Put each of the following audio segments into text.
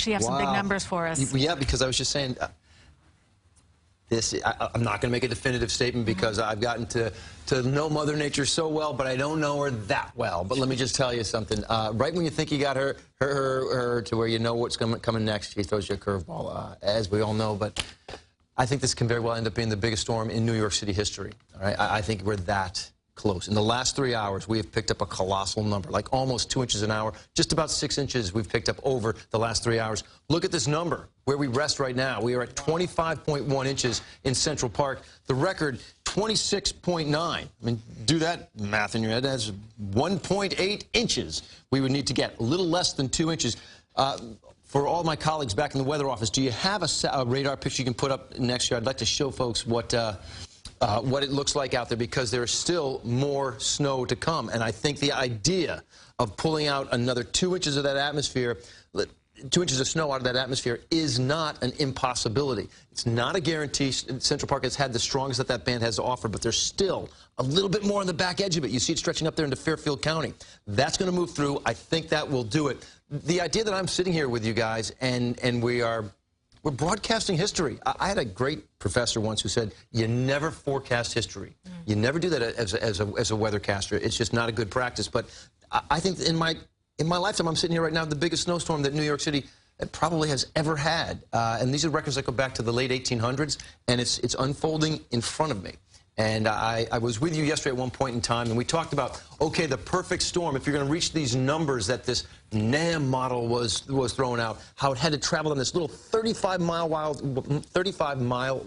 actually have some big numbers for us. Yeah, because I was just saying, I'm not going to make a definitive statement because I've gotten to know Mother Nature so well, but I don't know her that well. But let me just tell you something. Right when you think you got her to where you know what's coming next, she throws you a curveball, as we all know. But I think this can very well end up being the biggest storm in New York City history. All right? I think we're that close. In the last 3 hours, we have picked up a colossal number, like almost 2 inches an hour, just about 6 inches we've picked up over the last 3 hours. Look at this number, where we rest right now. We are at 25.1 inches in Central Park. The record, 26.9. I mean, do that math in your head. That's 1.8 inches we would need to get, a little less than 2 inches. For all my colleagues back in the weather office, do you have a radar picture you can put up next year? I'd like to show folks what it looks like out there, because there is still more snow to come. And I think the idea of pulling out another 2 inches of that atmosphere, 2 inches of snow out of that atmosphere, is not an impossibility. It's not a guarantee. Central Park has had the strongest that band has to offer, but there's still a little bit more on the back edge of it. You see it stretching up there into Fairfield County. That's going to move through. I think that will do it. The idea that I'm sitting here with you guys and we're broadcasting history. I had a great professor once who said, you never forecast history. You never do that as a weathercaster. It's just not a good practice. But I think in my lifetime, I'm sitting here right now, the biggest snowstorm that New York City probably has ever had. And these are records that go back to the late 1800s, and it's unfolding in front of me. And I was with you yesterday at one point in time, and we talked about, okay, the perfect storm, if you're going to reach these numbers that this NAM model was throwing out, how it had to travel on this little 35-mile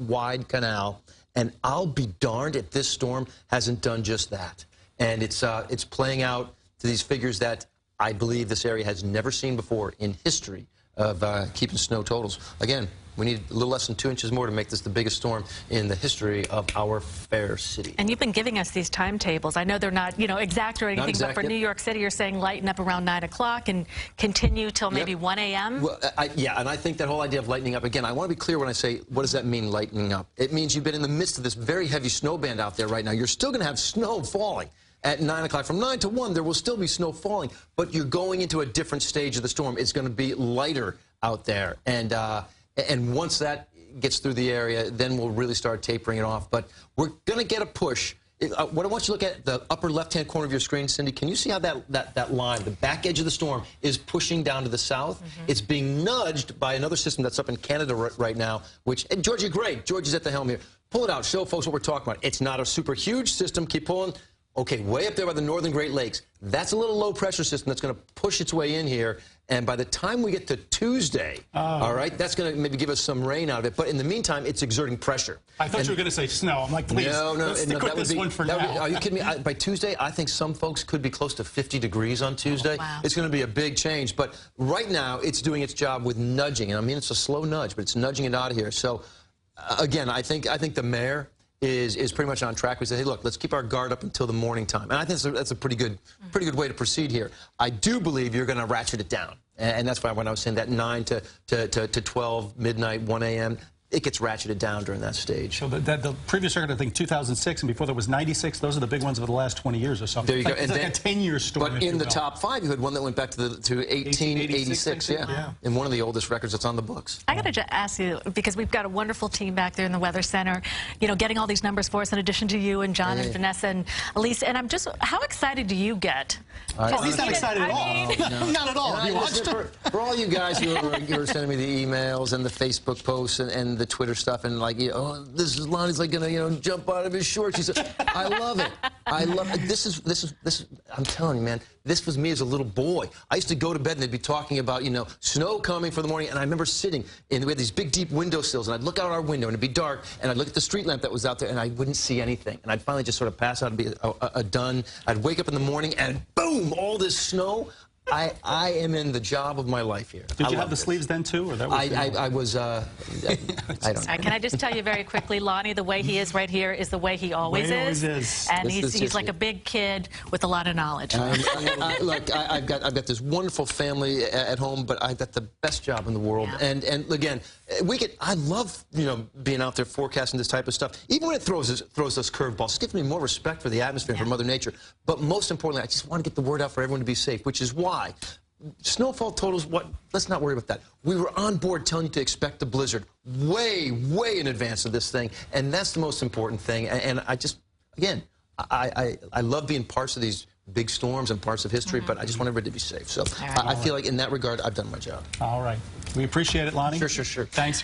wide canal. And I'll be darned if this storm hasn't done just that. And it's playing out to these figures that I believe this area has never seen before in history of keeping snow totals. Again, we need a little less than 2 inches more to make this the biggest storm in the history of our fair city. And you've been giving us these timetables. I know they're not, exact or anything, but for New York City, you're saying lighten up around 9 o'clock and continue till maybe 1 a.m.? Well, yeah, and I think that whole idea of lightening up, again, I want to be clear when I say, what does that mean, lightening up? It means you've been in the midst of this very heavy snow band out there right now. You're still going to have snow falling. At 9 o'clock, from 9 to 1, there will still be snow falling, but you're going into a different stage of the storm. It's going to be lighter out there, and once that gets through the area, then we'll really start tapering it off. But we're going to get a push. What I want you to look at, the upper left-hand corner of your screen, Cindy, can you see how that line, the back edge of the storm, is pushing down to the south? It's being nudged by another system that's up in Canada right now, which, and Georgia, great. Georgia's at the helm here. Pull it out. Show folks what we're talking about. It's not a super huge system. Keep pulling. Okay, way up there by the northern Great Lakes. That's a little low-pressure system that's going to push its way in here. And by the time we get to Tuesday, all right, that's going to maybe give us some rain out of it. But in the meantime, it's exerting pressure. I thought you were going to say snow. I'm like, please, let's stick with this one for now. Are you kidding me? By Tuesday, I think some folks could be close to 50 degrees on Tuesday. Oh, wow. It's going to be a big change. But right now, it's doing its job with nudging. And I mean, it's a slow nudge, but it's nudging it out of here. So, again, I think the mayor is pretty much on track. We say, hey, look, let's keep our guard up until the morning time. And I think that's a pretty good way to proceed here. I do believe you're going to ratchet it down. And that's why when I was saying that 9 to 12, midnight, 1 a.m., it gets ratcheted down during that stage. So the previous record, I think, 2006, and before there was 96. Those are the big ones of the last 20 years or something. There you go. It's like a 10-year storm. But in the top 5, you had one that went back to 1886, yeah, in one of the oldest records that's on the books. I got to ask you, because we've got a wonderful team back there in the Weather Center, getting all these numbers for us, in addition to you and John and Vanessa and Elise. And I'm just, how excited do you get? He's not excited at all. No. Not at all. For all you guys who are sending me the emails and the Facebook posts and the Twitter stuff, and like, this is Lonnie's like gonna jump out of his shorts. She said, I love it. I love it. This is. I'm telling you, man. This was me as a little boy. I used to go to bed and they'd be talking about snow coming for the morning, and I remember sitting and we had these big deep windowsills, and I'd look out our window and it'd be dark, and I'd look at the street lamp that was out there, and I wouldn't see anything, and I'd finally just sort of pass out and be done. I'd wake up in the morning and boom, all this snow. I am in the job of my life here. Did you have the sleeves then too, or that was I was. I don't know. Can I just tell you very quickly, Lonnie, the way he is right here is the way he always is. And he's like a big kid with a lot of knowledge. Look, I've got this wonderful family at home, but I've got the best job in the world. Yeah. And again, I love being out there forecasting this type of stuff. Even when it throws us curveballs, it gives me more respect for the atmosphere, for Mother Nature. But most importantly, I just want to get the word out for everyone to be safe, which is why snowfall totals, let's not worry about that. We were on board telling you to expect a blizzard way, way in advance of this thing, and that's the most important thing. And I just, again, I love being parts of these big storms and parts of history, but I just want everybody to be safe. So I feel like in that regard, I've done my job. All right. We appreciate it, Lonnie. Sure. Thanks.